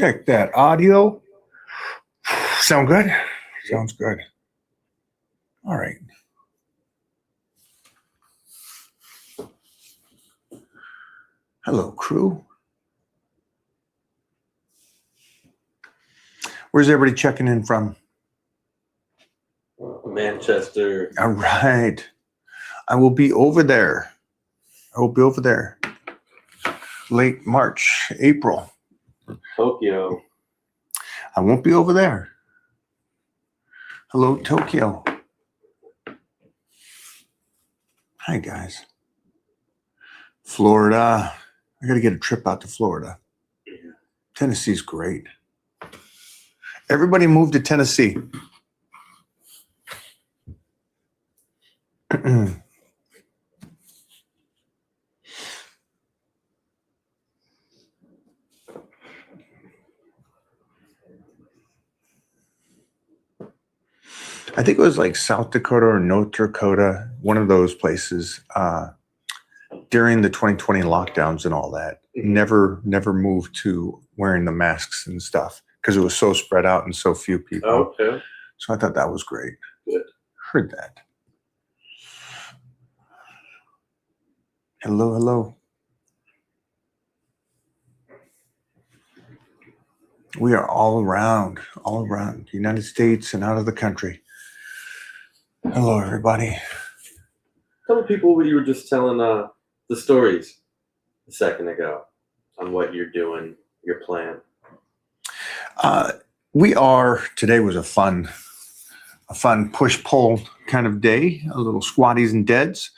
Check that audio. Sound good? Sounds good. All right. Hello, crew. Where's everybody checking in from? Manchester. All right. I will be over there. Late March, April. Tokyo. I won't be over there. Hello, Tokyo. Hi, guys. Florida. I got to get a trip out to Florida. Yeah. Tennessee's great. Everybody move to Tennessee. I think it was like South Dakota or North Dakota, one of those places, during the 2020 lockdowns and all that. Never moved to wearing the masks and stuff because it was so spread out and so few people. Okay. So I thought that was great. Good. Heard that. Hello. We are all around the United States and out of the country. Hello, everybody. Tell the people what you were just telling the stories a second ago on what you're doing, your plan. Today was a fun push-pull kind of day, a little squatties and deads.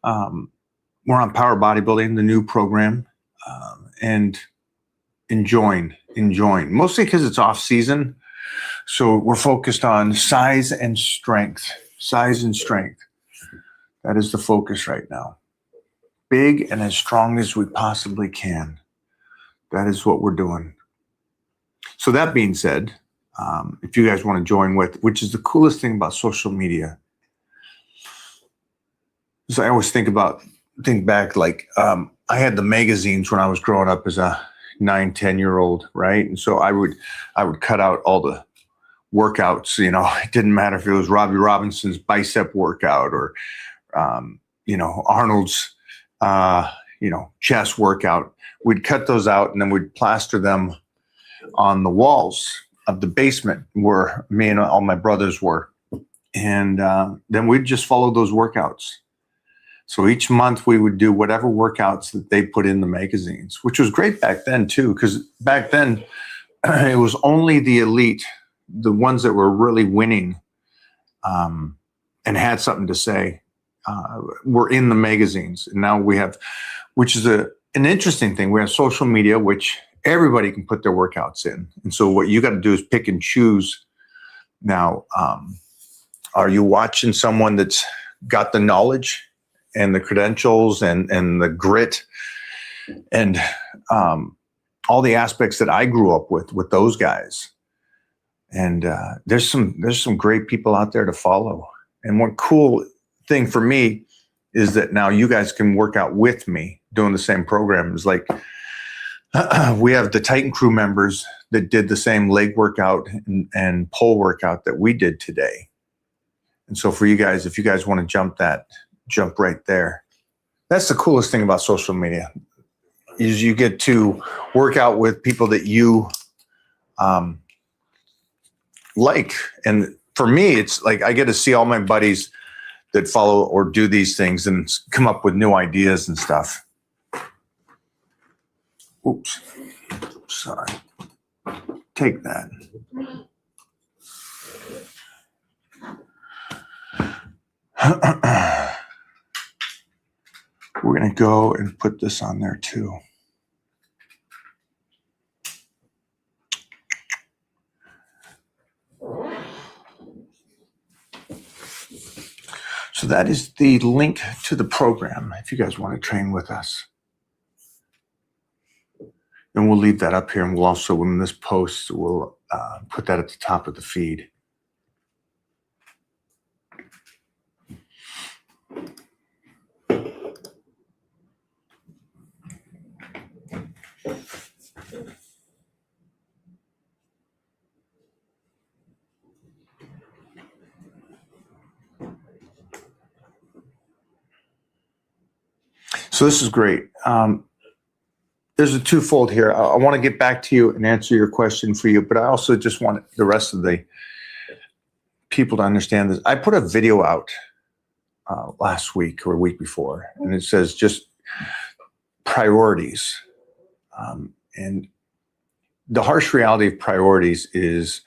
We're on Power Bodybuilding, the new program, and enjoying, mostly because it's off season. So we're focused on size and strength. That is the focus right now. Big and as strong as we possibly can. That is what we're doing. So that being said, if you guys want to join which is the coolest thing about social media, is I always think back, like I had the magazines when I was growing up as a 9-10-year-old, right? And so I would cut out all the workouts. It didn't matter if it was Robbie Robinson's bicep workout or Arnold's chest workout. We'd cut those out and then we'd plaster them on the walls of the basement where me and all my brothers were. And then we'd just follow those workouts. So each month we would do whatever workouts that they put in the magazines, which was great back then too, because back then it was only the elite, the ones that were really winning and had something to say, were in the magazines. And now we have, which is an interesting thing, we have social media, which everybody can put their workouts in. And so what you got to do is pick and choose. Now, are you watching someone that's got the knowledge and the credentials and the grit and all the aspects that I grew up with those guys? And there's some great people out there to follow. And one cool thing for me is that now you guys can work out with me doing the same programs. Like we have the Titan crew members that did the same leg workout and pole workout that we did today. And so for you guys, if you guys want to jump right there. That's the coolest thing about social media is you get to work out with people that you like. And for me, it's like I get to see all my buddies that follow or do these things and come up with new ideas and stuff. Oops. Sorry. Take that. We're going to go and put this on there too. So that is the link to the program if you guys want to train with us. And we'll leave that up here, and we'll also, when this posts, we'll put that at the top of the feed. So this is great. There's a twofold here. I want to get back to you and answer your question for you, but I also just want the rest of the people to understand this. I put a video out last week or a week before, and it says just priorities. And the harsh reality of priorities is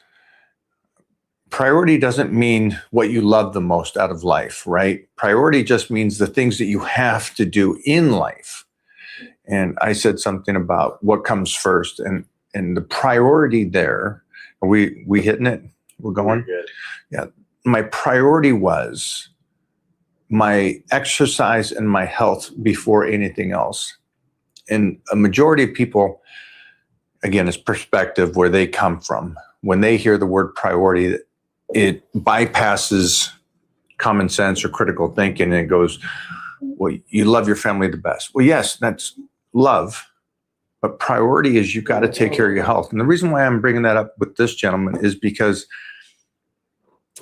priority doesn't mean what you love the most out of life, right? Priority just means the things that you have to do in life. And I said something about what comes first, and the priority there. Are we hitting it? We're going. Good. Yeah. My priority was my exercise and my health before anything else. And a majority of people, again, it's perspective where they come from. When they hear the word priority, it bypasses common sense or critical thinking, and it goes, well, you love your family the best. Well, yes, that's love, but priority is you've got to take care of your health. And the reason why I'm bringing that up with this gentleman is because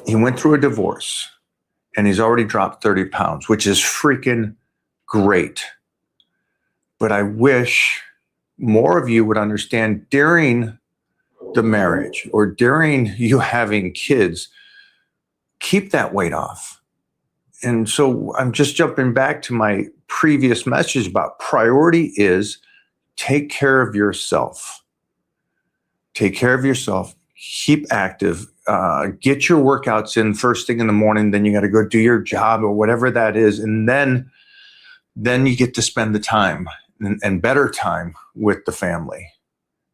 he went through a divorce and he's already dropped 30 pounds, which is freaking great. But I wish more of you would understand during the marriage or during you having kids, keep that weight off. And so I'm just jumping back to my previous message about priority is take care of yourself. Take care of yourself. Keep active. Get your workouts in first thing in the morning. Then you got to go do your job or whatever that is. And then you get to spend the time and better time with the family.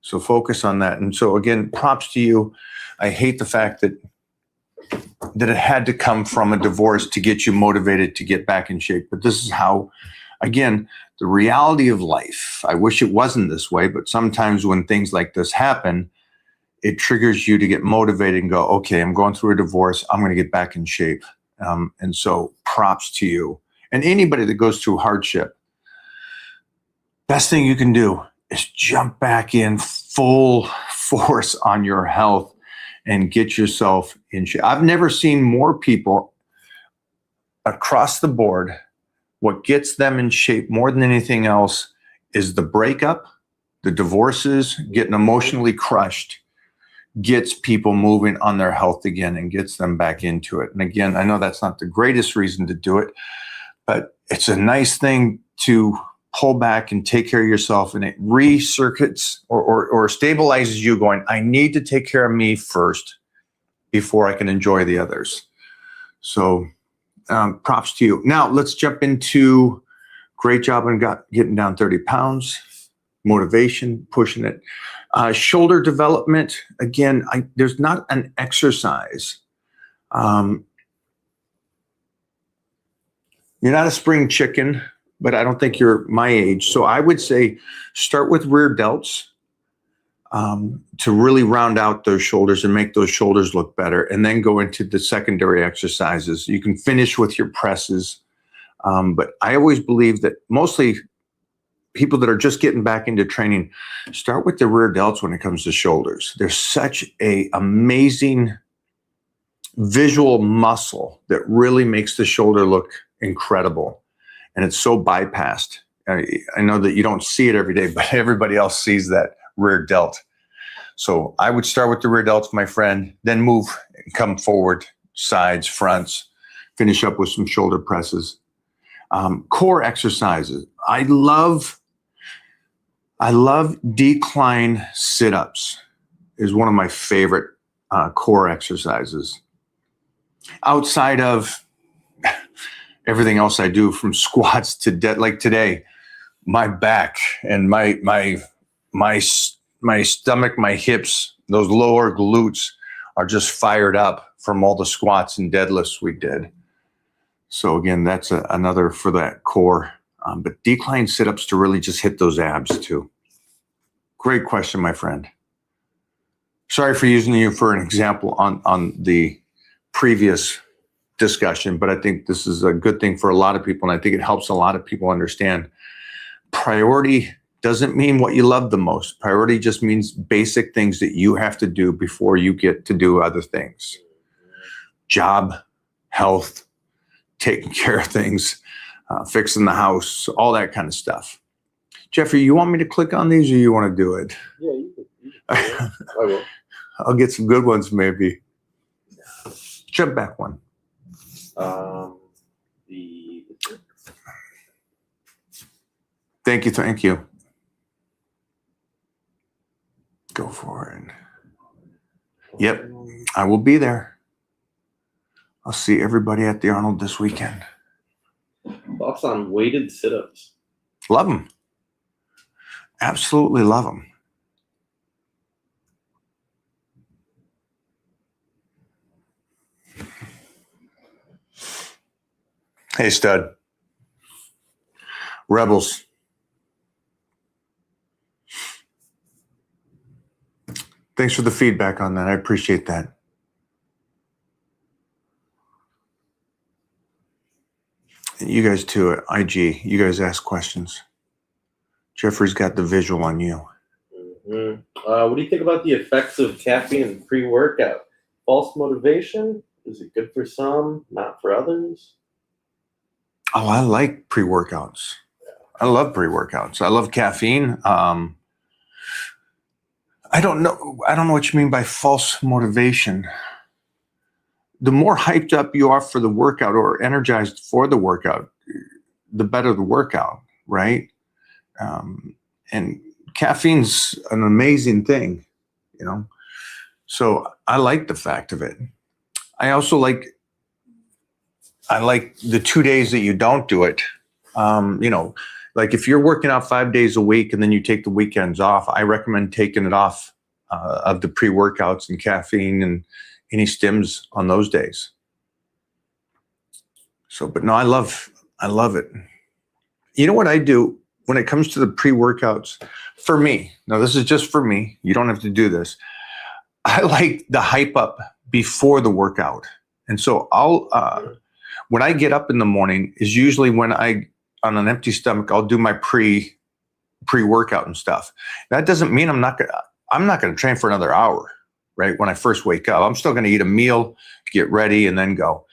So focus on that. And so again, props to you. I hate the fact that it had to come from a divorce to get you motivated to get back in shape. But this is how, again, the reality of life. I wish it wasn't this way, but sometimes when things like this happen, it triggers you to get motivated and go, okay, I'm going through a divorce. I'm going to get back in shape. And so props to you. And anybody that goes through hardship, best thing you can do is jump back in full force on your health and get yourself in shape. I've never seen more people across the board. What gets them in shape more than anything else is the breakup, the divorces, getting emotionally crushed, gets people moving on their health again and gets them back into it. And again, I know that's not the greatest reason to do it, but it's a nice thing to pull back and take care of yourself, and it recircuits or stabilizes you going, I need to take care of me first before I can enjoy the others. So props to you. Now let's jump into great job on getting down 30 pounds, motivation, pushing it. Shoulder development, again, there's not an exercise. You're not a spring chicken, but I don't think you're my age. So I would say start with rear delts to really round out those shoulders and make those shoulders look better, and then go into the secondary exercises. You can finish with your presses. But I always believe that mostly people that are just getting back into training, start with the rear delts when it comes to shoulders. There's such an amazing visual muscle that really makes the shoulder look incredible. And it's so bypassed. I know that you don't see it every day, but everybody else sees that rear delt. So I would start with the rear delts, my friend, then move and come forward, sides, fronts, finish up with some shoulder presses. Core exercises. I love decline sit-ups is one of my favorite core exercises. Outside of everything else I do, from squats to like today, my back and my stomach, my hips, those lower glutes are just fired up from all the squats and deadlifts we did. So again, that's another for that core. But decline sit-ups to really just hit those abs too. Great question, my friend. Sorry for using you for an example on the previous discussion, but I think this is a good thing for a lot of people, and I think it helps a lot of people understand priority doesn't mean what you love the most. Priority just means basic things that you have to do before you get to do other things. Job, health, taking care of things, fixing the house, all that kind of stuff. Jeffrey, you want me to click on these or you want to do it? Yeah, you can do it. I will. I'll get some good ones maybe. Jump back one. Thank you. Go for it. Yep, I will be there. I'll see everybody at the Arnold this weekend. Thoughts on weighted sit-ups? Love them. Absolutely love them. Hey, stud. Rebels. Thanks for the feedback on that. I appreciate that. And you guys too at IG. You guys ask questions. Jeffrey's got the visual on you. Mm-hmm. What do you think about the effects of caffeine and pre-workout? False motivation? Is it good for some, not for others? Oh, I like pre-workouts. I love pre-workouts. I love caffeine. I don't know what you mean by false motivation. The more hyped up you are for the workout or energized for the workout, the better the workout, right? And caffeine's an amazing thing, you know? So I like the fact of it. I also like the 2 days that you don't do it. Like if you're working out 5 days a week and then you take the weekends off, I recommend taking it off of the pre-workouts and caffeine and any stims on those days. So, but no, I love it. You know what I do when it comes to the pre-workouts? For me, now this is just for me. You don't have to do this. I like the hype up before the workout. And so when I get up in the morning is usually when on an empty stomach, I'll do my pre-workout and stuff. That doesn't mean I'm not going to train for another hour, right? When I first wake up, I'm still going to eat a meal, get ready, and then go.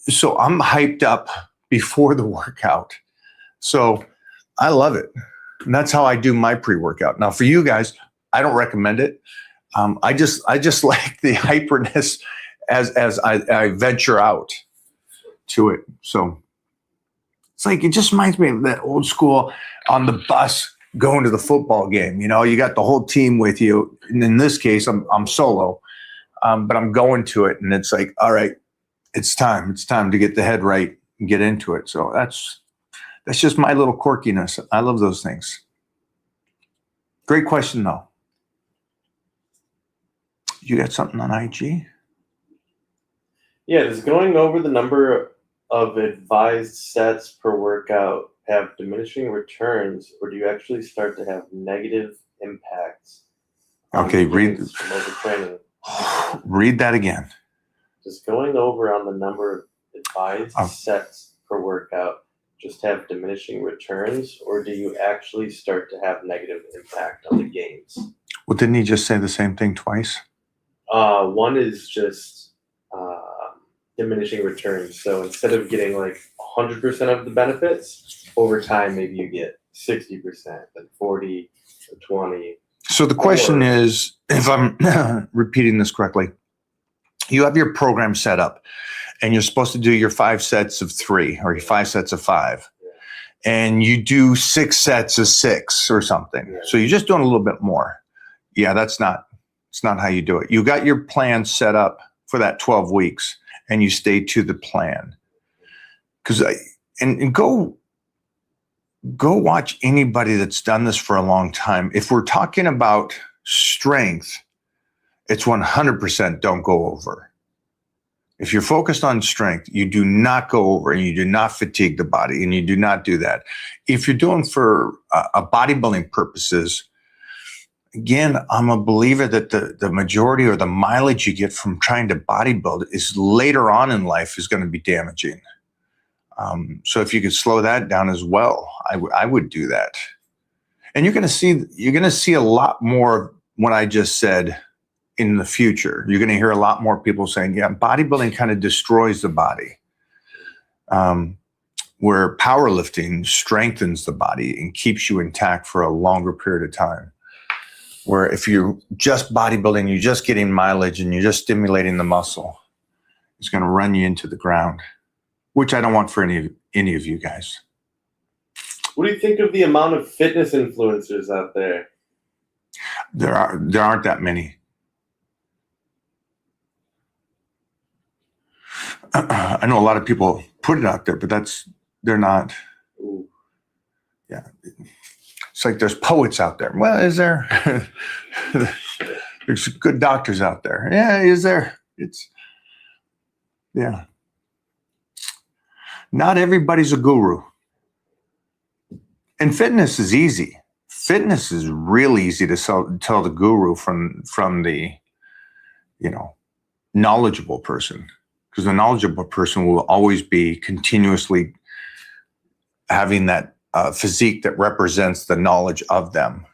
So I'm hyped up before the workout. So I love it. And that's how I do my pre-workout. Now for you guys, I don't recommend it. I just like the hyperness as I venture out to it. So it's like, it just reminds me of that old school on the bus going to the football game. You know, you got the whole team with you. And in this case, I'm solo, but I'm going to it. And it's like, all right, it's time to get the head right and get into it. So that's just my little quirkiness. I love those things. Great question though. You got something on IG? Yeah, does going over the number of advised sets per workout have diminishing returns, or do you actually start to have negative impacts? Okay, read overtraining. Read that again. Does going over on the number of advised sets per workout just have diminishing returns, or do you actually start to have negative impact on the gains? Well, didn't he just say the same thing twice? One is just diminishing returns. So instead of getting like 100% of the benefits, over time, maybe you get 60%, then 40, or 20. So the question is, if I'm repeating this correctly, you have your program set up and you're supposed to do your 5 sets of 3 or your 5 sets of 5. Yeah. And you do 6 sets of 6 or something. Yeah. So you're just doing a little bit more. Yeah, it's not how you do it. You got your plan set up for that 12 weeks and you stay to the plan. And go watch anybody that's done this for a long time. If we're talking about strength, it's 100% don't go over. If you're focused on strength, you do not go over and you do not fatigue the body and you do not do that. If you're doing for a bodybuilding purposes, again, I'm a believer that the majority or the mileage you get from trying to bodybuild is later on in life is going to be damaging. So if you could slow that down as well, I would do that. And you're going to see a lot more of what I just said in the future. You're going to hear a lot more people saying, yeah, bodybuilding kind of destroys the body. where powerlifting strengthens the body and keeps you intact for a longer period of time. Where if you're just bodybuilding, you're just getting mileage and you're just stimulating the muscle, it's going to run you into the ground, which I don't want for any of you guys. What do you think of the amount of fitness influencers out there? There aren't that many. I know a lot of people put it out there, but they're not. Ooh. Yeah. It's like there's poets out there. Well, is there? There's good doctors out there. Yeah, is there? Yeah. Not everybody's a guru. And fitness is easy. Fitness is really easy to tell the guru from the, knowledgeable person. Because the knowledgeable person will always be continuously having that physique that represents the knowledge of them.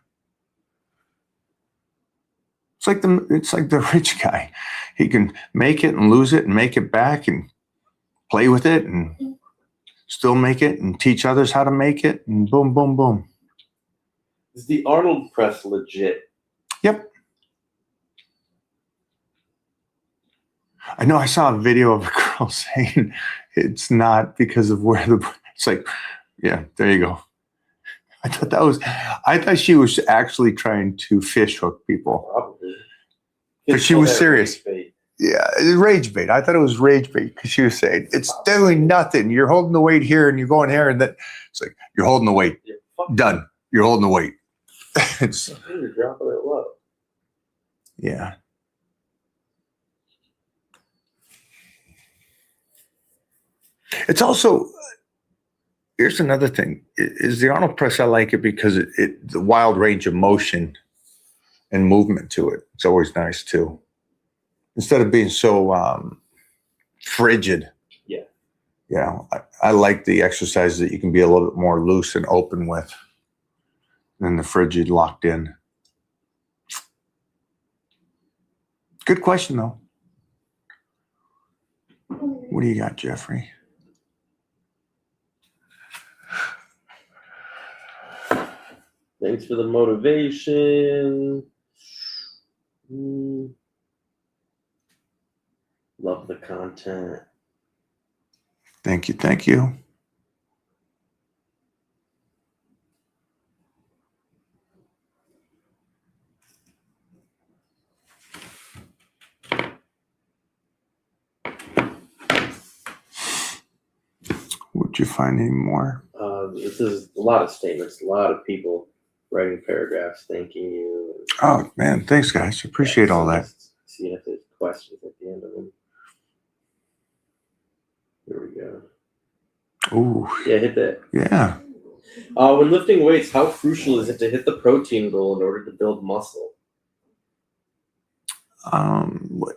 It's like the rich guy. He can make it and lose it and make it back and play with it and still make it and teach others how to make it and boom, boom, boom. Is the Arnold press legit? Yep. I know I saw a video of a girl saying it's not because of where it's like, yeah, there you go. I thought she was actually trying to fish hook people. Probably. But she was serious. Yeah, rage bait. I thought it was rage bait because she was saying, it's doing nothing. You're holding the weight here and you're going here. And then it's like, you're holding the weight. Done. You're holding the weight. You're dropping it low. Yeah. It's also, here's another thing, is the Arnold press, I like it because the wild range of motion and movement to it. It's always nice too. Instead of being so frigid. Yeah. Yeah. I like the exercises that you can be a little bit more loose and open with than the frigid locked in. Good question though. What do you got, Jeffrey? Thanks for the motivation. Love the content. Thank you. Thank you. Would you find any more? This is a lot of statements, a lot of people writing paragraphs thanking you. Oh, man. Thanks, guys. Appreciate all that. Seeing if there's questions at the end of them. Here we go. Ooh. Yeah, hit that. Yeah. When lifting weights, how crucial is it to hit the protein goal in order to build muscle?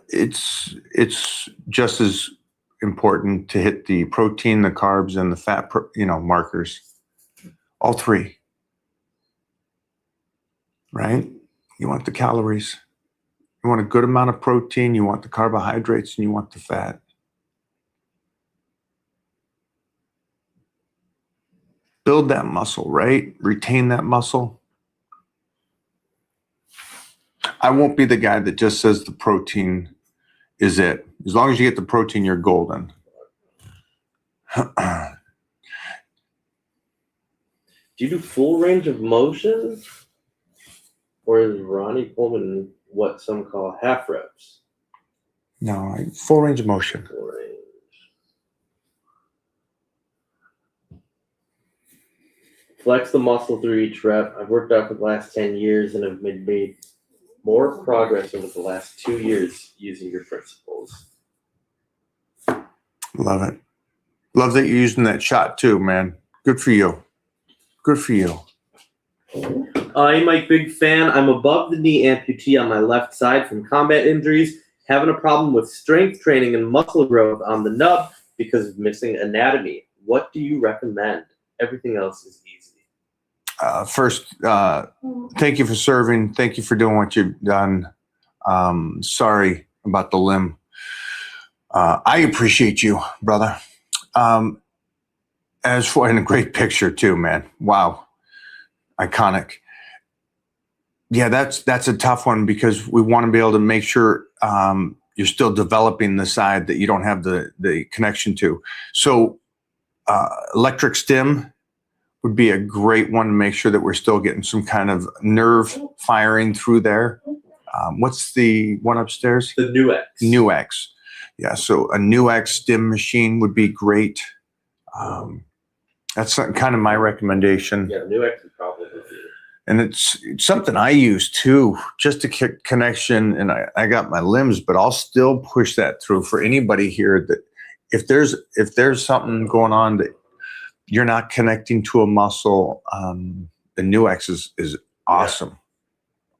It's just as important to hit the protein, the carbs, and the fat, markers. All three. Right? You want the calories. You want a good amount of protein. You want the carbohydrates, and you want the fat. Build that muscle, right? Retain that muscle. I won't be the guy that just says the protein is it. As long as you get the protein, you're golden. Do you do full range of motion? Or is Ronnie Coleman what some call half reps? No, full range of motion. Full range. Flex the muscle through each rep. I've worked out for the last 10 years and have made more progress over the last 2 years using your principles. Love it. Love that you're using that shot too, man. Good for you. Good for you. Hey, Mike, big fan. I'm above the knee amputee on my left side from combat injuries, having a problem with strength training and muscle growth on the nub because of missing anatomy. What do you recommend? Everything else is easy. First, thank you for serving. Thank you for doing what you've done. Sorry about the limb. I appreciate you, brother. As for, and a great picture too, man. Wow. Iconic. Yeah, that's a tough one because we want to be able to make sure you're still developing the side that you don't have the connection to. So electric stim would be a great one to make sure that we're still getting some kind of nerve firing through there. What's the one upstairs? The Nuex. Nuex. Yeah, so a Nuex stim machine would be great. That's kind of my recommendation. Yeah, Nuex would probably be. And it's something I use too, just to kick connection. And I got my limbs, but I'll still push that through for anybody here that if there's something going on that you're not connecting to a muscle, the Nuex is awesome. Yeah.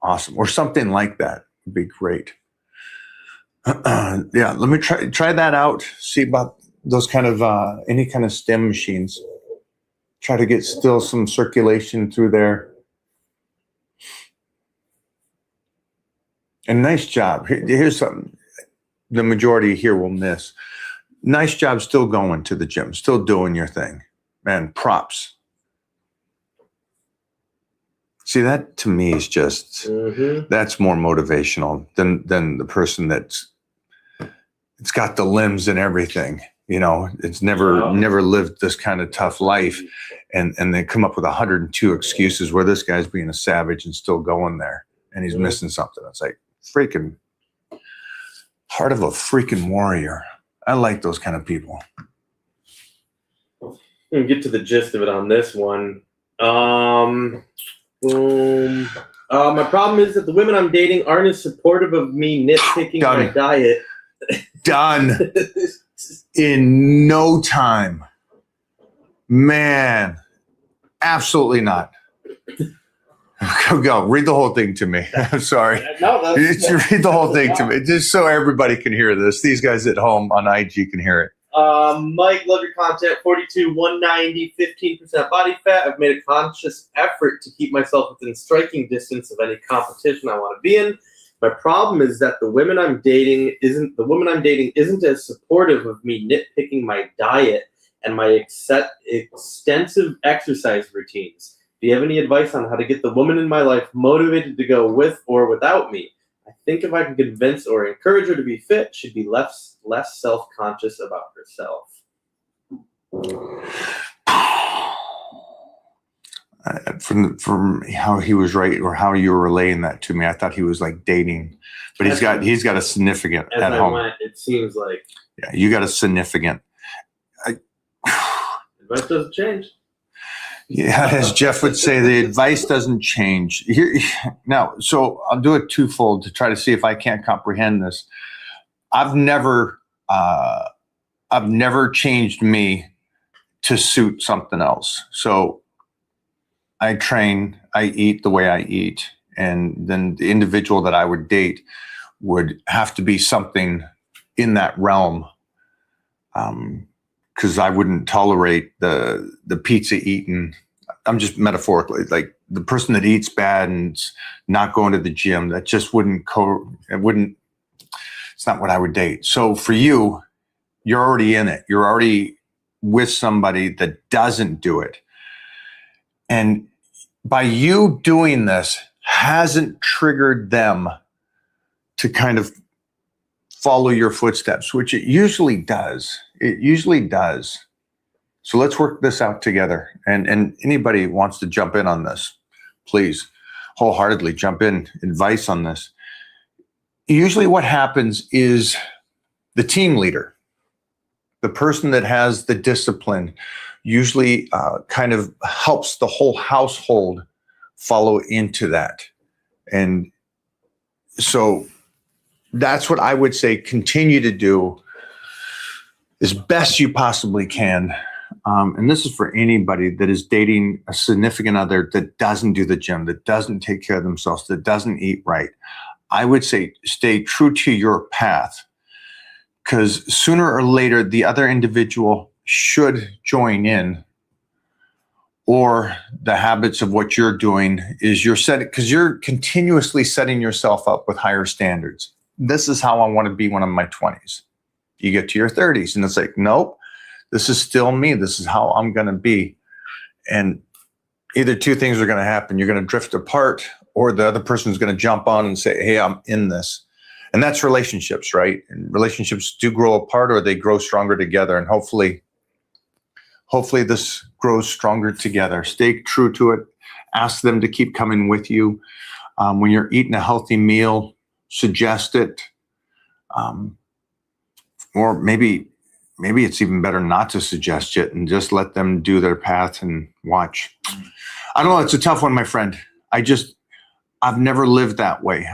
Awesome. Or something like that would be great. Yeah, let me try that out. See about those kind of any kind of stem machines. Try to get still some circulation through there. And nice job. Here's something the majority here will miss. Nice job still going to the gym, still doing your thing. Man, props. See, that to me is just, that's more motivational than the person it's got the limbs and everything. You know, it's never lived this kind of tough life. And they come up with 102 excuses where this guy's being a savage and still going there. And he's missing something. It's like, freaking heart of a freaking warrior. I like those kind of people. We'll get to the gist of it on this one. My problem is that the women I'm dating aren't as supportive of me nitpicking my diet. Done. In no time. Man, absolutely not. Go. Read the whole thing to me. I'm sorry. No, read the whole thing to me, just so everybody can hear this. These guys at home on IG can hear it. Mike, love your content. 42, 190, 15% body fat. I've made a conscious effort to keep myself within striking distance of any competition I want to be in. My problem is that the woman I'm dating isn't as supportive of me nitpicking my diet and my extensive exercise routines. Do you have any advice on how to get the woman in my life motivated to go with or without me? I think if I can convince or encourage her to be fit, she'd be less self-conscious about herself. From how he was right or how you were relaying that to me, I thought he was like dating, but he's got a significant at home. It seems like you got a significant. Advice doesn't change. Yeah, as Jeff would say, the advice doesn't change. Here now, so I'll do it twofold to try to see if I can't comprehend this. I've never changed me to suit something else. So I train, I eat the way I eat, and then the individual that I would date would have to be something in that realm. Because I wouldn't tolerate the pizza eating. I'm just metaphorically, like the person that eats bad and not going to the gym, that just it's not what I would date. So for you, you're already in it. You're already with somebody that doesn't do it. And by you doing this hasn't triggered them to kind of follow your footsteps, which it usually does. It usually does. So let's work this out together. And anybody who wants to jump in on this, please wholeheartedly jump in, advice on this. Usually what happens is the team leader, the person that has the discipline, usually kind of helps the whole household follow into that. And so that's what I would say continue to do as best you possibly can. And this is for anybody that is dating a significant other that doesn't do the gym, that doesn't take care of themselves, that doesn't eat right. I would say stay true to your path, because sooner or later, the other individual should join in, or the habits of what you're doing is because you're continuously setting yourself up with higher standards. This is how I want to be when I'm in my 20s. You get to your 30s and it's like, nope, This is still me. This is how I'm going to be. And either two things are going to happen. You're going to drift apart, or the other person's going to jump on and say, hey, I'm in this. And that's relationships, right? And relationships do grow apart, or they grow stronger together. And hopefully this grows stronger together. Stay true to it. Ask them to keep coming with you. When you're eating a healthy meal, suggest it. Or maybe it's even better not to suggest it and just let them do their path and watch. I don't know. It's a tough one, my friend. I've never lived that way.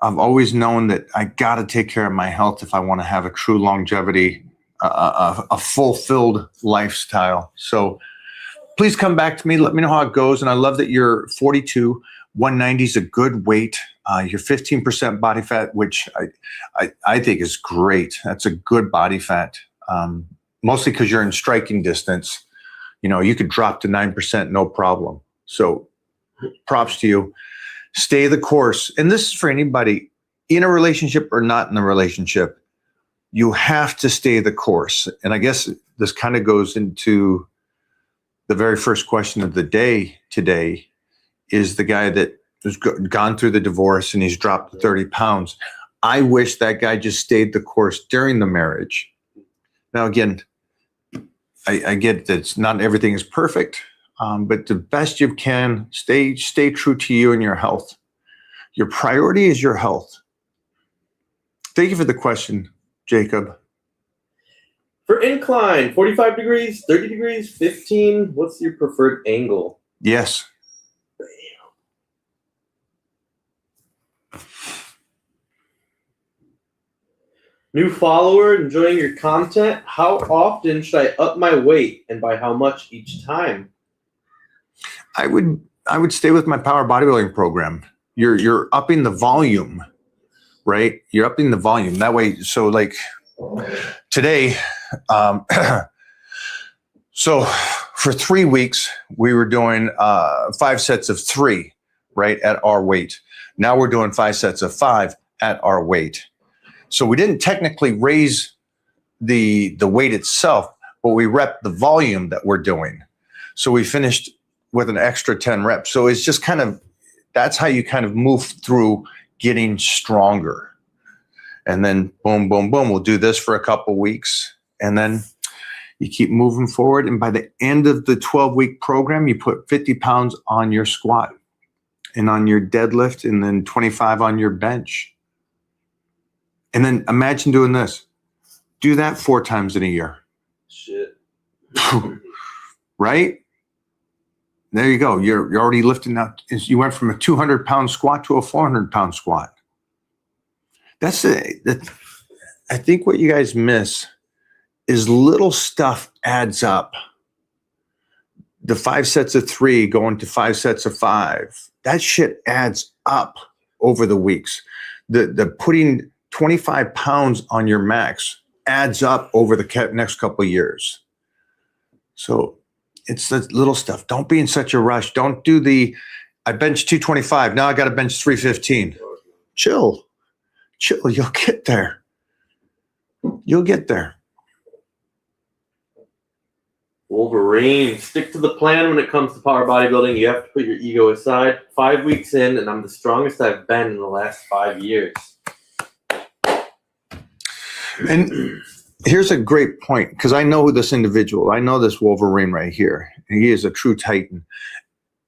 I've always known that I got to take care of my health if I want to have a true longevity, a fulfilled lifestyle. So please come back to me. Let me know how it goes. And I love that you're 42. 190 is a good weight. You're 15% body fat, which I think is great. That's a good body fat, mostly because you're in striking distance. You could drop to 9%, no problem. So props to you. Stay the course. And this is for anybody in a relationship or not in a relationship. You have to stay the course. And I guess this kind of goes into the very first question of the day today, is the guy that has gone through the divorce and he's dropped 30 pounds. I wish that guy just stayed the course during the marriage. Now, again, I get that not everything is perfect, but the best you can, stay true to you and your health. Your priority is your health. Thank you for the question, Jacob. For incline, 45 degrees, 30 degrees, 15, what's your preferred angle? Yes. New follower, enjoying your content. How often should I up my weight, and by how much each time? I would stay with my power bodybuilding program. You're upping the volume, right? You're upping the volume that way. So like today, so for 3 weeks we were doing 5 sets of 3, right, at our weight. Now we're doing 5 sets of 5 at our weight. So we didn't technically raise the weight itself, but we repped the volume that we're doing. So we finished with an extra 10 reps. So it's just that's how you kind of move through getting stronger. And then boom, boom, boom, we'll do this for a couple weeks. And then you keep moving forward. And by the end of the 12-week program, you put 50 pounds on your squat and on your deadlift, and then 25 on your bench. And then imagine doing this. Do that 4 times in a year. Shit. Right? There you go. You're already lifting out. You went from a 200-pound squat to a 400-pound squat. That's it. I think what you guys miss is little stuff adds up. The 5 sets of 3 going to 5 sets of 5. That shit adds up over the weeks. The putting 25 pounds on your max adds up over the next couple of years. So it's the little stuff. Don't be in such a rush. Don't do I bench 225. Now I got to bench 315. Chill. You'll get there. You'll get there. Wolverine, stick to the plan when it comes to power bodybuilding. You have to put your ego aside. 5 weeks in, and I'm the strongest I've been in the last 5 years. And here's a great point, because I know this individual. I know this Wolverine right here. And he is a true Titan.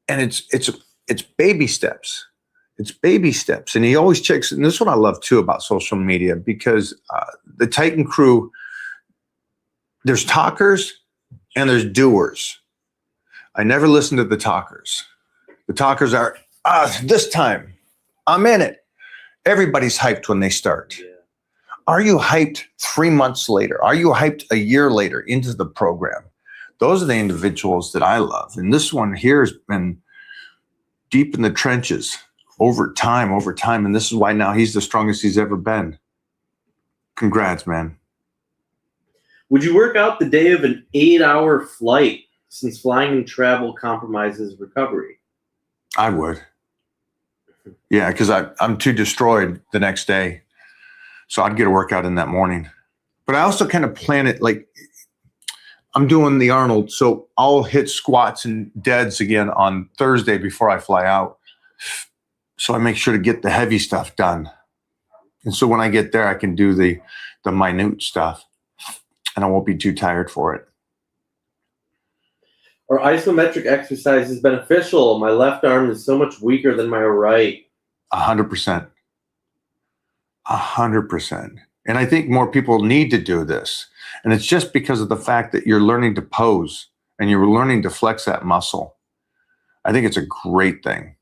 And it's baby steps. It's baby steps. And he always checks. And this is what I love too about social media, because the Titan crew, there's talkers and there's doers. I never listen to the talkers. The talkers are, this time, I'm in it. Everybody's hyped when they start. Yeah. Are you hyped 3 months later? Are you hyped a year later into the program? Those are the individuals that I love. And this one here has been deep in the trenches over time. And this is why now he's the strongest he's ever been. Congrats, man. Would you work out the day of an 8-hour flight, since flying and travel compromises recovery? I would. Yeah, because I'm too destroyed the next day. So I'd get a workout in that morning. But I also kind of plan it like I'm doing the Arnold, so I'll hit squats and deads again on Thursday before I fly out. So I make sure to get the heavy stuff done. And so when I get there, I can do the minute stuff and I won't be too tired for it. Are isometric exercises beneficial? My left arm is so much weaker than my right. 100%. 100%. And I think more people need to do this. And it's just because of the fact that you're learning to pose and you're learning to flex that muscle. I think it's a great thing.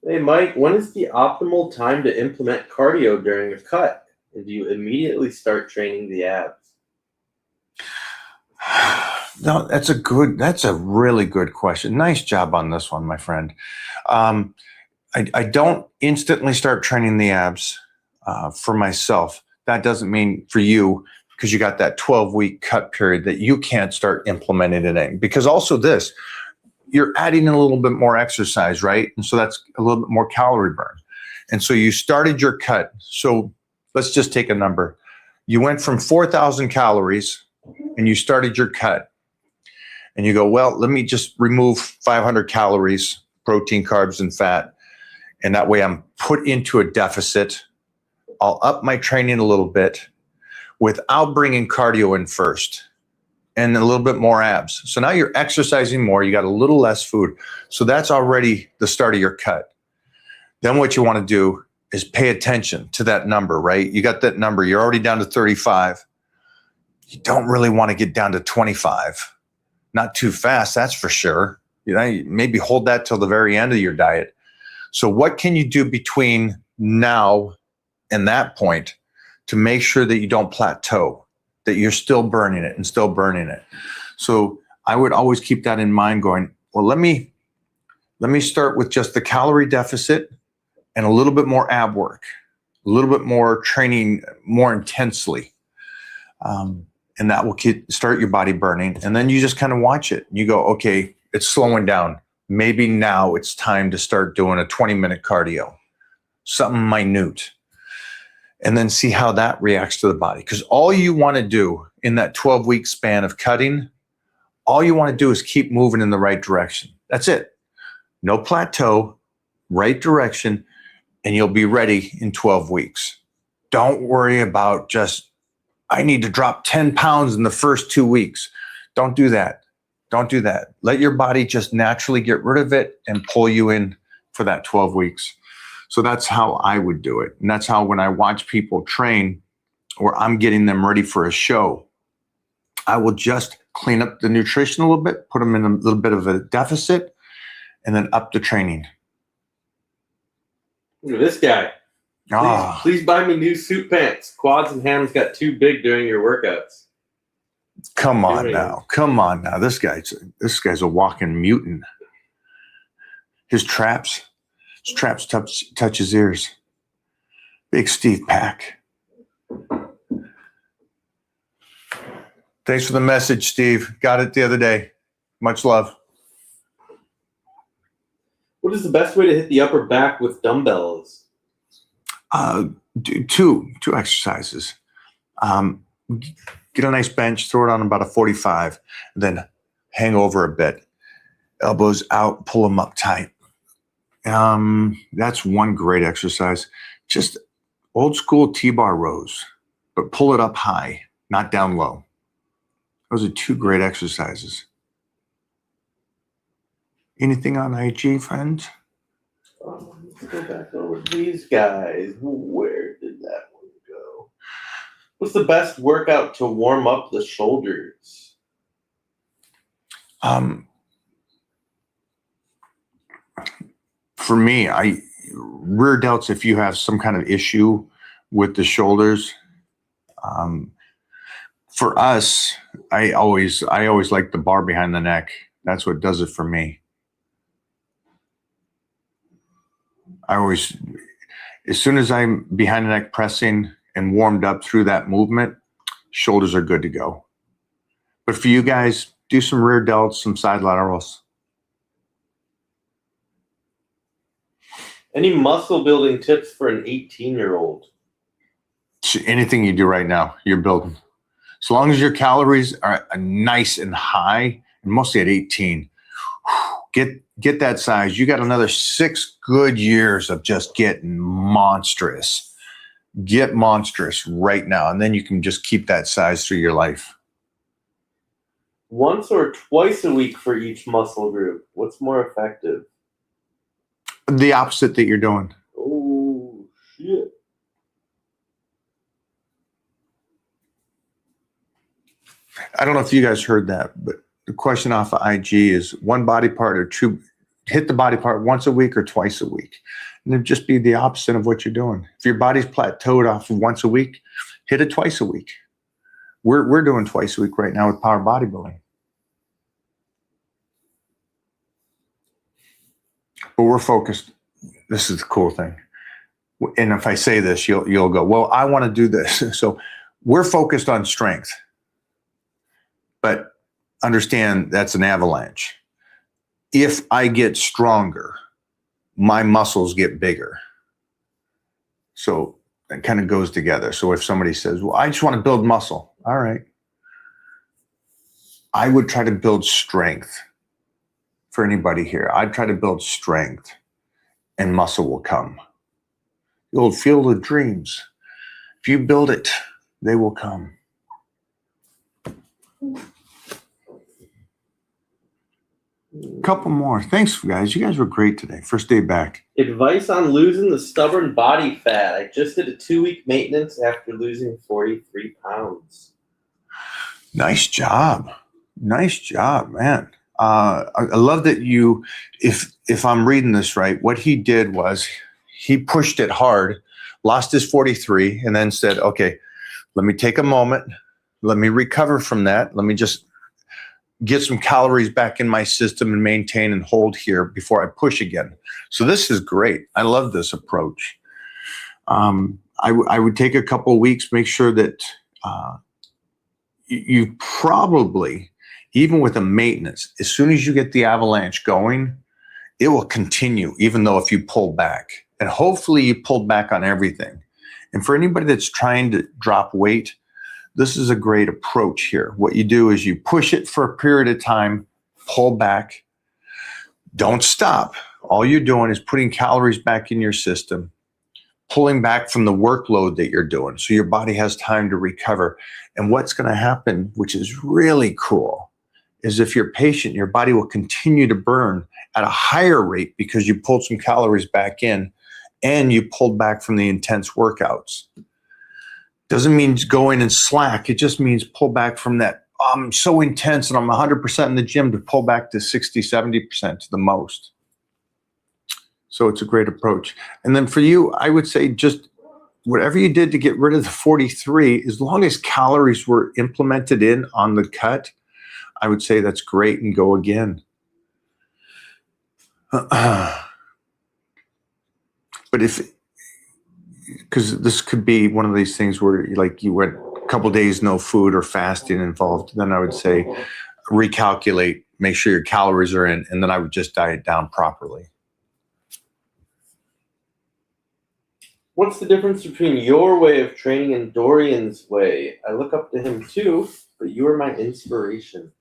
Hey, Mike, when is the optimal time to implement cardio during a cut? And do you immediately start training the abs? No, that's a really good question. Nice job on this one, my friend. I don't instantly start training the abs for myself. That doesn't mean for you, because you got that 12-week cut period, that you can't start implementing it in. Because also this, you're adding in a little bit more exercise, right? And so that's a little bit more calorie burn. And so you started your cut. So let's just take a number. You went from 4,000 calories and you started your cut. And you go, well, let me just remove 500 calories, protein, carbs, and fat. And that way I'm put into a deficit. I'll up my training a little bit without bringing cardio in first and a little bit more abs. So now you're exercising more. You got a little less food. So that's already the start of your cut. Then what you want to do is pay attention to that number, right? You got that number. You're already down to 35. You don't really want to get down to 25. Not too fast, that's for sure. You know, maybe hold that till the very end of your diet. So what can you do between now and that point to make sure that you don't plateau, that you're still burning it and still burning it? So I would always keep that in mind going, well, let me start with just the calorie deficit and a little bit more ab work, a little bit more training more intensely. And that will start your body burning. And then you just kind of watch it. You go, okay, it's slowing down. Maybe now it's time to start doing a 20-minute cardio, something minute. And then see how that reacts to the body. Because all you want to do in that 12-week span of cutting, all you want to do is keep moving in the right direction. That's it. No plateau, right direction, and you'll be ready in 12 weeks. Don't worry about just, I need to drop 10 pounds in the first 2 weeks. Don't do that. Don't do that. Let your body just naturally get rid of it and pull you in for that 12 weeks. So that's how I would do it. And that's how when I watch people train or I'm getting them ready for a show, I will just clean up the nutrition a little bit, put them in a little bit of a deficit, and then up the training. Look at this guy. Please buy me new suit pants. Quads and hams got too big during your workouts. Come on now. Come on now. This guy's a walking mutant. His traps touch his ears. Big Steve Pack. Thanks for the message, Steve. Got it the other day. Much love. What is the best way to hit the upper back with dumbbells? Do two exercises. Get a nice bench, throw it on about a 45, then hang over a bit. Elbows out, pull them up tight. That's one great exercise. Just old school T-bar rows, but pull it up high, not down low. Those are two great exercises. Anything on IG, friends? Let's go back over these guys. Where did that one go? What's the best workout to warm up the shoulders? For me, rear delts, if you have some kind of issue with the shoulders, for us, I always like the bar behind the neck. That's what does it for me. As soon as I'm behind the neck pressing and warmed up through that movement, shoulders are good to go. But for you guys, do some rear delts, some side laterals. Any muscle building tips for an 18-year-old? Anything you do right now, you're building. As long as your calories are nice and high, and mostly at 18, get that size. You got another 6 good years of just getting monstrous. Get monstrous right now, and then you can just keep that size through your life. Once or twice a week for each muscle group. What's more effective? The opposite that you're doing. Oh, shit. I don't know if you guys heard that, but the question off of IG is one body part or two, hit the body part once a week or twice a week. And it'd just be the opposite of what you're doing. If your body's plateaued off of once a week, hit it twice a week. We're doing twice a week right now with power bodybuilding. But we're focused. This is the cool thing. And if I say this, you'll go, well, I want to do this. So we're focused on strength. But understand that's an avalanche. If I get stronger, my muscles get bigger. So it kind of goes together. So if somebody says, well, I just want to build muscle. All right. I would try to build strength for anybody here. I'd try to build strength and muscle will come. The old field of dreams. If you build it, they will come. Couple more. Thanks, guys. You guys were great today. First day back. Advice on losing the stubborn body fat. I just did a 2-week maintenance after losing 43 pounds. Nice job. Nice job, man. I love that you, if I'm reading this right, what he did was he pushed it hard, lost his 43, and then said, okay, let me take a moment. Let me recover from that. Let me just get some calories back in my system and maintain and hold here before I push again. So this is great. I love this approach. I would take a couple of weeks, make sure that you probably, even with a maintenance, as soon as you get the avalanche going, it will continue, even though if you pull back. And hopefully you pulled back on everything. And for anybody that's trying to drop weight, this is a great approach here. What you do is you push it for a period of time, pull back, don't stop. All you're doing is putting calories back in your system, pulling back from the workload that you're doing so your body has time to recover. And what's going to happen, which is really cool, is if you're patient, your body will continue to burn at a higher rate because you pulled some calories back in and you pulled back from the intense workouts. Doesn't mean go in and slack. It just means pull back from that. I'm so intense and I'm 100% in the gym to pull back to 60, 70% to the most. So it's a great approach. And then for you, I would say just whatever you did to get rid of the 43, as long as calories were implemented in on the cut, I would say that's great and go again. But because this could be one of these things where like you went a couple days no food or fasting involved, then I would say recalculate, make sure your calories are in, and then I would just diet down properly. What's the difference between your way of training and Dorian's way? I look up to him too, but you are my inspiration.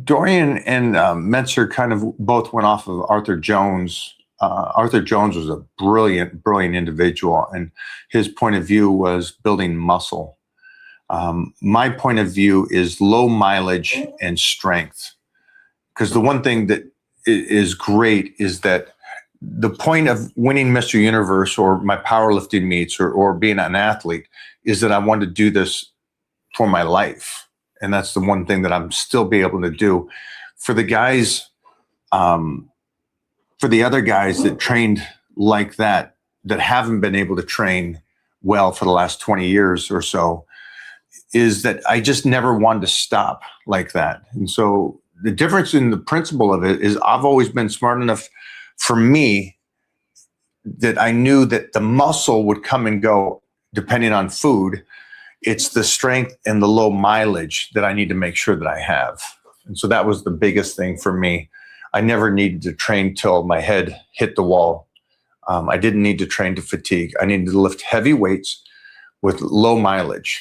Dorian and Metzer kind of both went off of Arthur Jones. Arthur Jones was a brilliant individual, and his point of view was building muscle. My point of view is low mileage and strength. Because the one thing that is great is that the point of winning Mr. Universe or my powerlifting meets or being an athlete is that I want to do this for my life. And that's the one thing that I'm still be able to do. For the guys, for the other guys that trained like that haven't been able to train well for the last 20 years or so, is that I just never wanted to stop like that. And so the difference in the principle of it is I've always been smart enough for me that I knew that the muscle would come and go depending on food. It's the strength and the low mileage that I need to make sure that I have. And so that was the biggest thing for me. I never needed to train till my head hit the wall. I didn't need to train to fatigue. I needed to lift heavy weights with low mileage.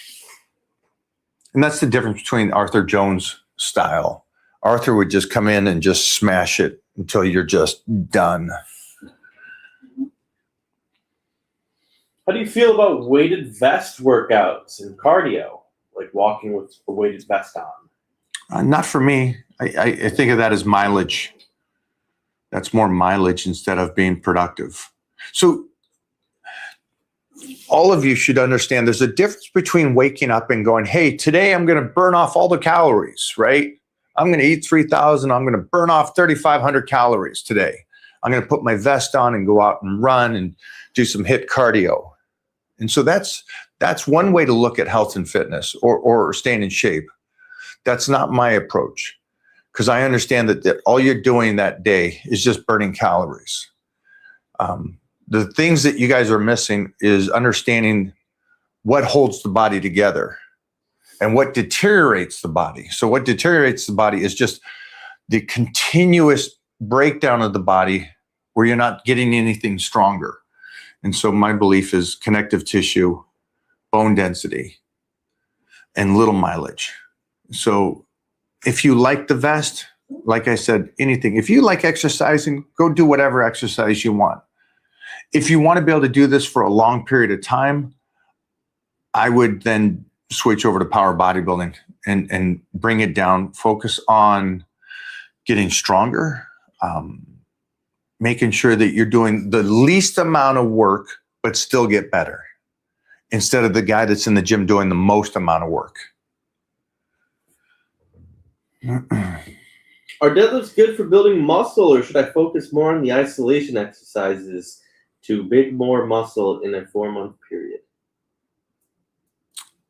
And that's the difference between Arthur Jones' style. Arthur would just come in and just smash it until you're just done. How do you feel about weighted vest workouts and cardio, like walking with a weighted vest on? Not for me. I think of that as mileage. That's more mileage instead of being productive. So all of you should understand there's a difference between waking up and going, hey, today I'm going to burn off all the calories, right? I'm going to eat 3,000. I'm going to burn off 3,500 calories today. I'm going to put my vest on and go out and run and do some HIIT cardio. And so that's one way to look at health and fitness or staying in shape. That's not my approach, because I understand that all you're doing that day is just burning calories. The things that you guys are missing is understanding what holds the body together and what deteriorates the body. So what deteriorates the body is just the continuous breakdown of the body where you're not getting anything stronger. And so my belief is connective tissue, bone density, and little mileage. So if you like the vest, like I said, anything. If you like exercising, go do whatever exercise you want. If you want to be able to do this for a long period of time, I would then switch over to power bodybuilding and bring it down. Focus on getting stronger, making sure that you're doing the least amount of work, but still get better, instead of the guy that's in the gym doing the most amount of work. Are deadlifts good for building muscle, or should I focus more on the isolation exercises to build more muscle in a 4-month period?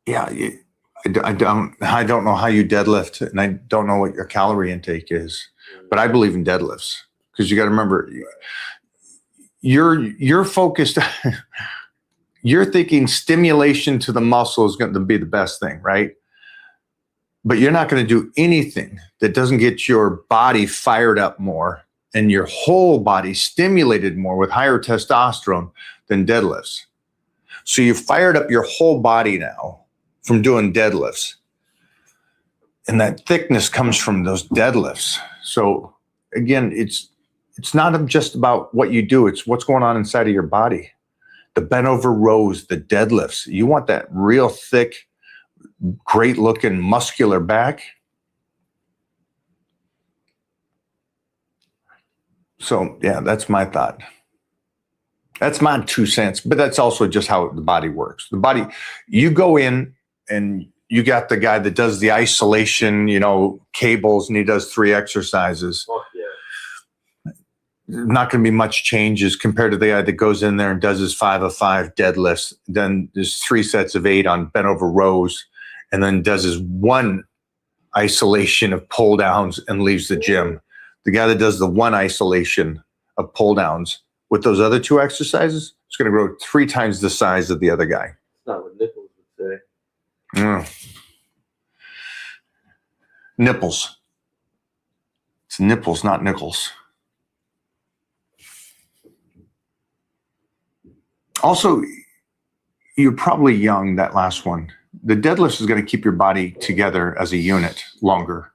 Yeah, I don't know how you deadlift, and I don't know what your calorie intake is, but I believe in deadlifts, because you got to remember, you're focused. You're thinking stimulation to the muscle is going to be the best thing, right? But you're not going to do anything that doesn't get your body fired up more and your whole body stimulated more with higher testosterone than deadlifts. So you've fired up your whole body now from doing deadlifts. And that thickness comes from those deadlifts. So again, it's not just about what you do, it's what's going on inside of your body. The bent over rows, the deadlifts. You want that real thick, great looking muscular back. So yeah, that's my thought. That's my 2 cents, but that's also just how the body works. The body, you go in and you got the guy that does the isolation, cables, and he does 3 exercises. Oh, yeah. Not going to be much changes compared to the guy that goes in there and does his 5 of 5 deadlifts. Then there's 3 sets of 8 on bent over rows, and then does his 1 isolation of pull downs and leaves the gym. The guy that does the 1 isolation of pull downs with those other 2 exercises, it's going to grow 3 times the size of the other guy. That's not what Nichols would say. Nipples. It's nipples, not nickels. Also, you're probably young, that last one. The deadlift is going to keep your body together as a unit longer.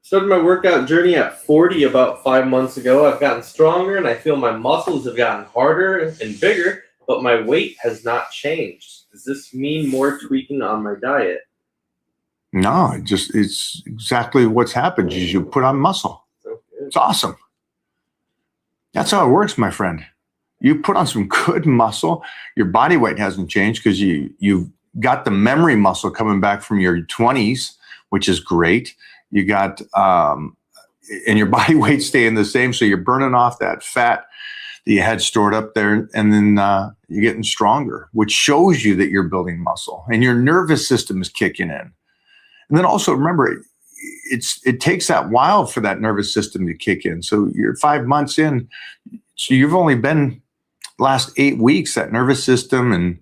Started my workout journey at 40 about 5 months ago. I've gotten stronger and I feel my muscles have gotten harder and bigger, but my weight has not changed. Does this mean more tweaking on my diet? No, it's exactly what's happened is you put on muscle. Okay. It's awesome. That's how it works, my friend. You put on some good muscle, your body weight hasn't changed because you've got the memory muscle coming back from your 20s, which is great. You got, and your body weight staying the same. So you're burning off that fat that you had stored up there, and then you're getting stronger, which shows you that you're building muscle and your nervous system is kicking in. And then also remember, it takes that while for that nervous system to kick in. So you're 5 months in, so you've only been last 8 weeks, that nervous system and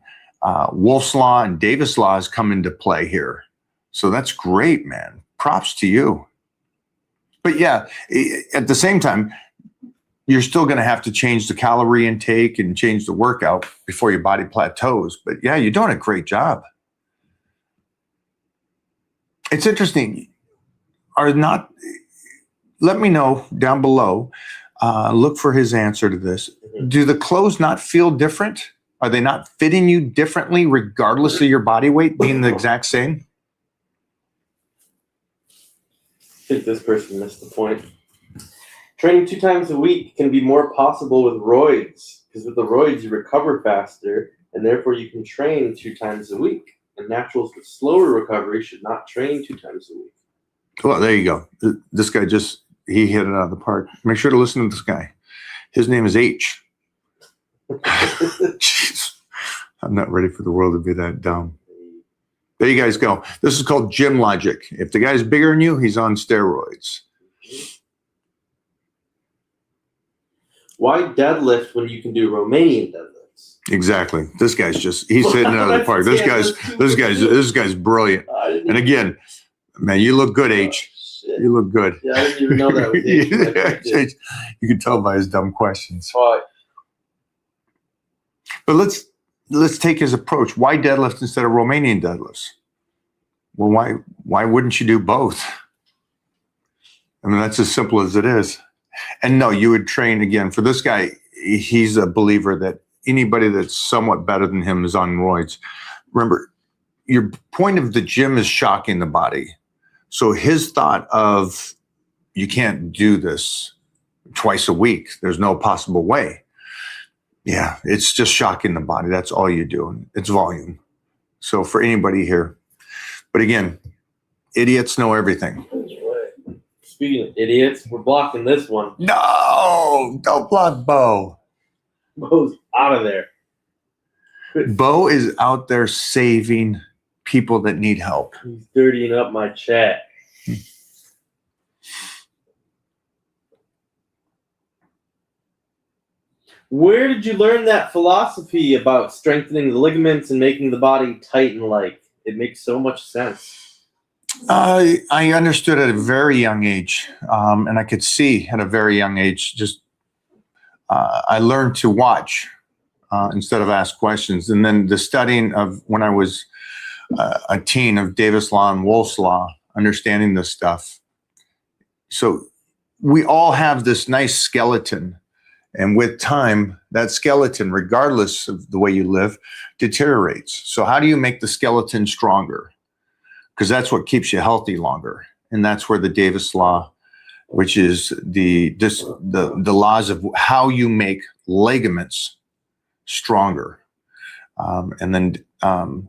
Wolff's Law and Davis Law has come into play here. So that's great, man. Props to you. But yeah, at the same time, you're still going to have to change the calorie intake and change the workout before your body plateaus. But yeah, you're doing a great job. It's interesting. Let me know down below. Look for his answer to this. Do the clothes not feel different? Are they not fitting you differently regardless of your body weight being the exact same? I think this person missed the point. Training 2 times a week can be more possible with roids, because with the roids you recover faster, and therefore you can train 2 times a week. And naturals with slower recovery should not train 2 times a week. Well, there you go. This guy he hit it out of the park. Make sure to listen to this guy. His name is H. Jeez. I'm not ready for the world to be that dumb. There you guys go. This is called gym logic. If the guy's bigger than you, he's on steroids. Why deadlift when you can do Romanian deadlifts? Exactly. This guy's he's hitting it out of the park. This guy's brilliant. And again, man, you look good, H. You look good. Yeah, I didn't even know that was H. You can tell by his dumb questions. Why? But let's take his approach. Why deadlift instead of Romanian deadlifts? Well, why wouldn't you do both? I mean, that's as simple as it is. And no, you would train again. For this guy, he's a believer that anybody that's somewhat better than him is on roids. Remember, your point of the gym is shocking the body. So his thought of, you can't do this twice a week. There's no possible way. Yeah, it's just shocking the body. That's all you do. It's volume. So for anybody here, but again, idiots know everything. Speaking of idiots, we're blocking this one. No, don't block Bo. Bo's out of there. Bo is out there saving people that need help. He's dirtying up my chat. Where did you learn that philosophy about strengthening the ligaments and making the body tight and light? It makes so much sense. I understood at a very young age, and I could see at a very young age. I learned to watch instead of ask questions. And then the studying of when I was a teen of Davis Law and Wolff's Law, understanding this stuff. So we all have this nice skeleton. And with time, that skeleton, regardless of the way you live, deteriorates. So how do you make the skeleton stronger? Because that's what keeps you healthy longer. And that's where the Davis Law, which is the laws of how you make ligaments stronger. And then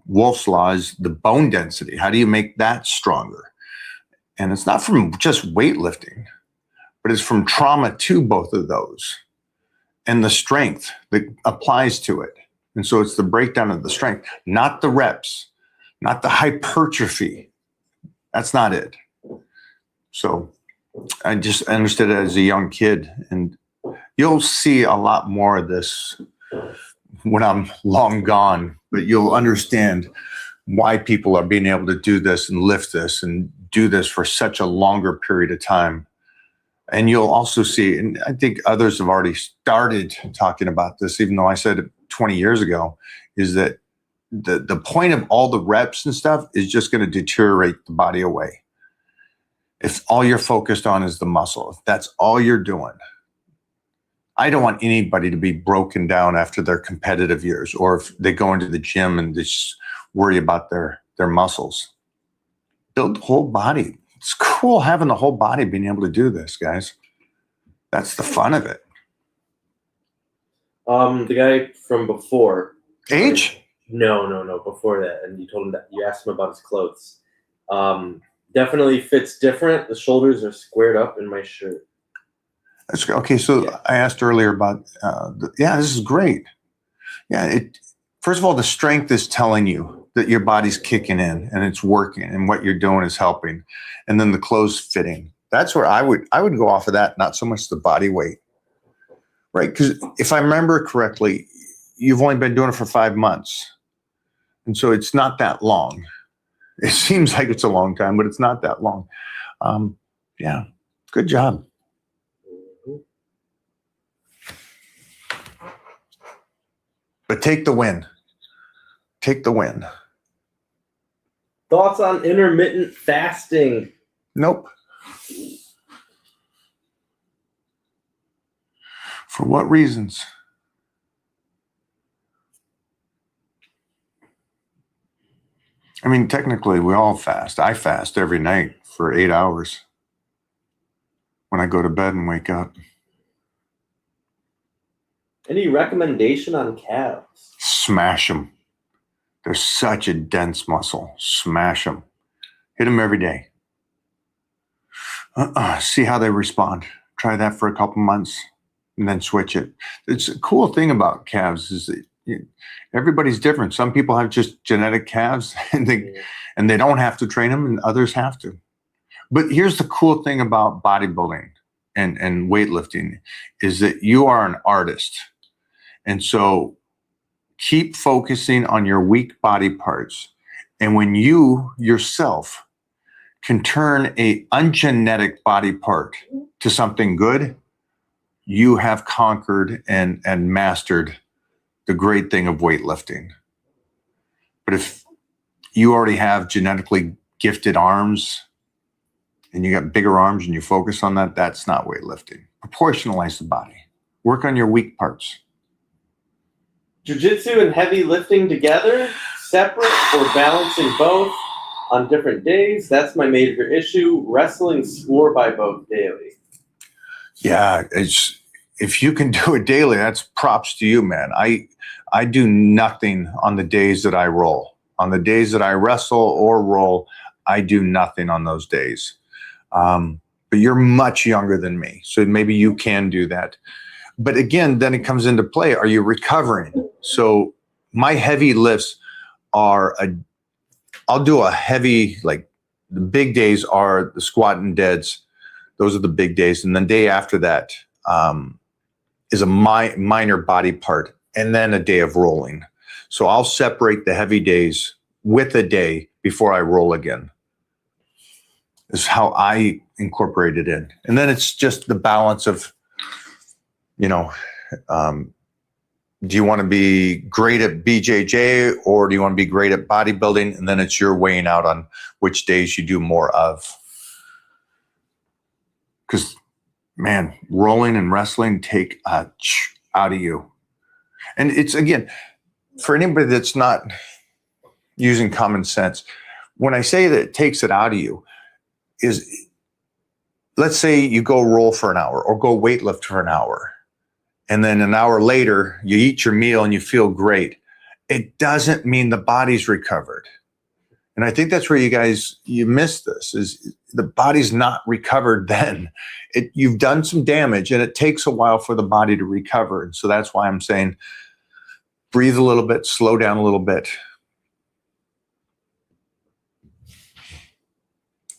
Wolff's Law is the bone density. How do you make that stronger? And it's not from just weightlifting, but it's from trauma to both of those. And the strength that applies to it. And so it's the breakdown of the strength, not the reps, not the hypertrophy. That's not it. So I just understood it as a young kid. And you'll see a lot more of this when I'm long gone, but you'll understand why people are being able to do this and lift this and do this for such a longer period of time. And you'll also see, and I think others have already started talking about this, even though I said it 20 years ago, is that the point of all the reps and stuff is just going to deteriorate the body away. If all you're focused on is the muscle, if that's all you're doing, I don't want anybody to be broken down after their competitive years, or if they go into the gym and just worry about their muscles. Build the whole body. It's cool having the whole body being able to do this, guys. That's the fun of it. The guy from before. Age? No, before that. And you told him that you asked him about his clothes. Definitely fits different. The shoulders are squared up in my shirt. That's okay. So yeah. I asked earlier about, this is great. Yeah. First of all, the strength is telling you that your body's kicking in and it's working and what you're doing is helping. And then the clothes fitting. That's where I would go off of that, not so much the body weight, right? Because if I remember correctly, you've only been doing it for 5 months. And so it's not that long. It seems like it's a long time, but it's not that long. Good job. But take the win. Take the win. Thoughts on intermittent fasting? Nope. For what reasons? I mean, technically, we all fast. I fast every night for 8 hours when I go to bed and wake up. Any recommendation on calves? Smash them. They're such a dense muscle. Smash them. Hit them every day. See how they respond. Try that for a couple months and then switch it. It's a cool thing about calves is that everybody's different. Some people have just genetic calves and they don't have to train them, and others have to. But here's the cool thing about bodybuilding and weightlifting is that you are an artist. And so keep focusing on your weak body parts. And when you yourself can turn a ungenetic body part to something good, you have conquered and mastered the great thing of weightlifting. But if you already have genetically gifted arms and you got bigger arms and you focus on that, that's not weightlifting. Proportionalize the body. Work on your weak parts. Jiu-jitsu and heavy lifting together, separate, or balancing both on different days? That's my major issue. Wrestling swore by both daily. Yeah, if you can do it daily, that's props to you, man. I do nothing on the days that I roll. On the days that I wrestle or roll, I do nothing on those days. But you're much younger than me, so maybe you can do that. But again, then it comes into play. Are you recovering? So my heavy lifts are I'll do a heavy, like the big days are the squat and deads. Those are the big days. And then day after that is a minor body part and then a day of rolling. So I'll separate the heavy days with a day before I roll again. Is how I incorporate it in. And then it's just the balance of, do you want to be great at BJJ or do you want to be great at bodybuilding? And then it's your weighing out on which days you do more of. Because, man, rolling and wrestling take out of you. And it's, again, for anybody that's not using common sense, when I say that it takes it out of you, is let's say you go roll for an hour or go weightlift for an hour. And then an hour later, you eat your meal and you feel great. It doesn't mean the body's recovered. And I think that's where you miss this, is the body's not recovered then. You've done some damage and it takes a while for the body to recover. And so that's why I'm saying breathe a little bit, slow down a little bit.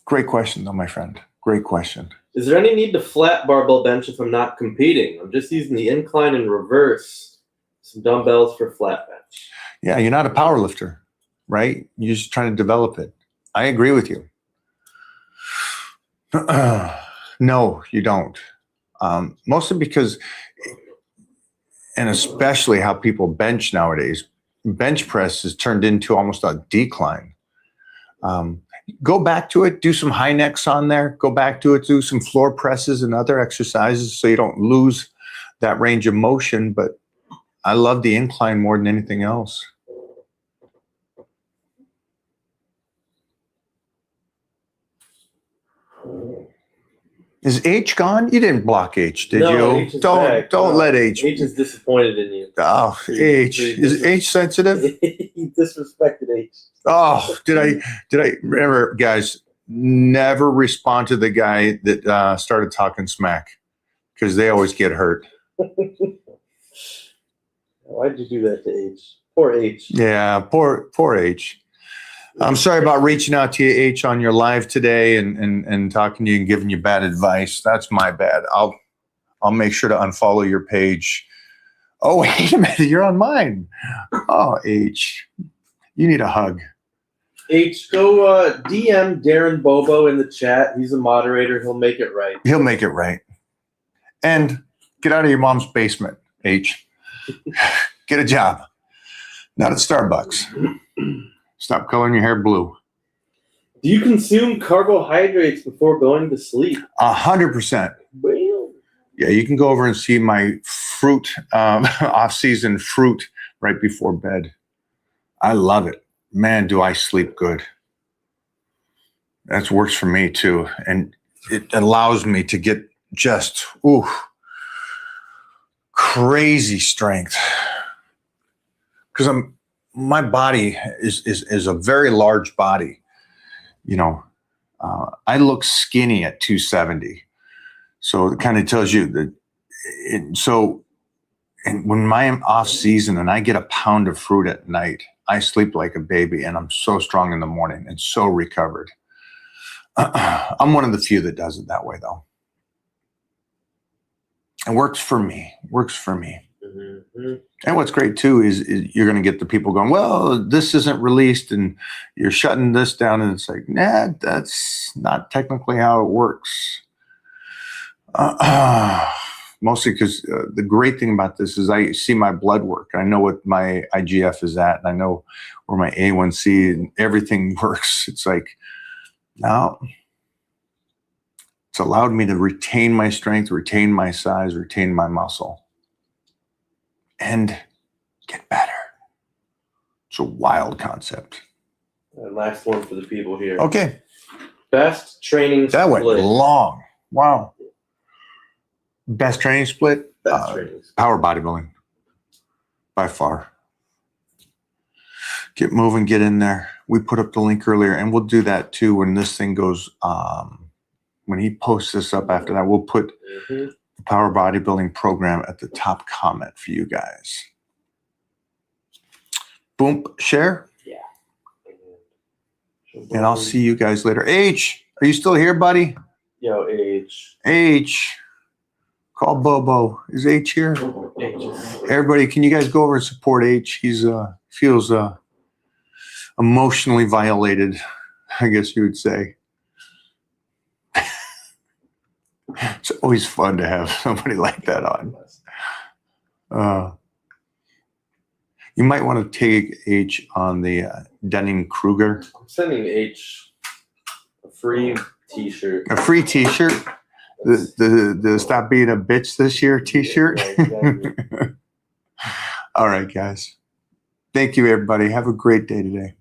Great question though, my friend. Great question. Is there any need to flat barbell bench if I'm not competing? I'm just using the incline and reverse. Some dumbbells for flat bench. Yeah, you're not a power lifter, right? You're just trying to develop it. I agree with you. No, you don't. Mostly because, and especially how people bench nowadays, bench press has turned into almost a decline. Go back to it, do some high necks on there, go back to it, do some floor presses and other exercises so you don't lose that range of motion. But I love the incline more than anything else. Is H gone? You didn't block H, did No, you? H is Don't back. let H. H is disappointed in you. Oh, H. Is H sensitive? He disrespected H. Oh, did I remember, guys, never respond to the guy that started talking smack, because they always get hurt. Why'd you do that to H? Poor H. Yeah, poor H. I'm sorry about reaching out to you, H, on your live today and talking to you and giving you bad advice. That's my bad. I'll make sure to unfollow your page. Oh, wait a minute, you're on mine. Oh, H, you need a hug. H, go DM Darren Bobo in the chat. He's a moderator. He'll make it right. He'll make it right. And get out of your mom's basement, H. Get a job. Not at Starbucks. Stop coloring your hair blue. Do you consume carbohydrates before going to sleep? 100%. Well, Yeah, you can go over and see my fruit, off-season fruit right before bed. I love it. Man, do I sleep good. That works for me too. And it allows me to get just, crazy strength. Because my body is a very large body. You know, I look skinny at 270. So it kind of tells you that. And when I'm off season and I get a pound of fruit at night, I sleep like a baby and I'm so strong in the morning and so recovered. I'm one of the few that does it that way, though. It works for me. mm-hmm. And what's great too is you're going to get the people going, well, this isn't released and you're shutting this down. And it's like, nah, that's not technically how it works. Mostly because the great thing about this is I see my blood work. I know what my IGF is at, and I know where my A1C and everything works. It's like, now it's allowed me to retain my strength, retain my size, retain my muscle, and get better. It's a wild concept. Last one for the people here. Okay. Best training That went split. long. Wow. Best training split? Best training split. Power bodybuilding. By far. Get moving, get in there. We put up the link earlier, and we'll do that too when this thing goes, when he posts this up after that, we'll put Mm-hmm. the Power Bodybuilding program at the top comment for you guys. Boom, share, and I'll see you guys later. H, are you still here, buddy? Yo, H. H, call Bobo. Is H here? H. Everybody, can you guys go over and support H? He's feels emotionally violated, I guess you would say. It's always fun to have somebody like that on. You might want to take H on the Dunning-Kruger. I'm sending H a free T-shirt. A free T-shirt. The Stop Being a Bitch This Year T-shirt. Yeah, exactly. All right, guys. Thank you, everybody. Have a great day today.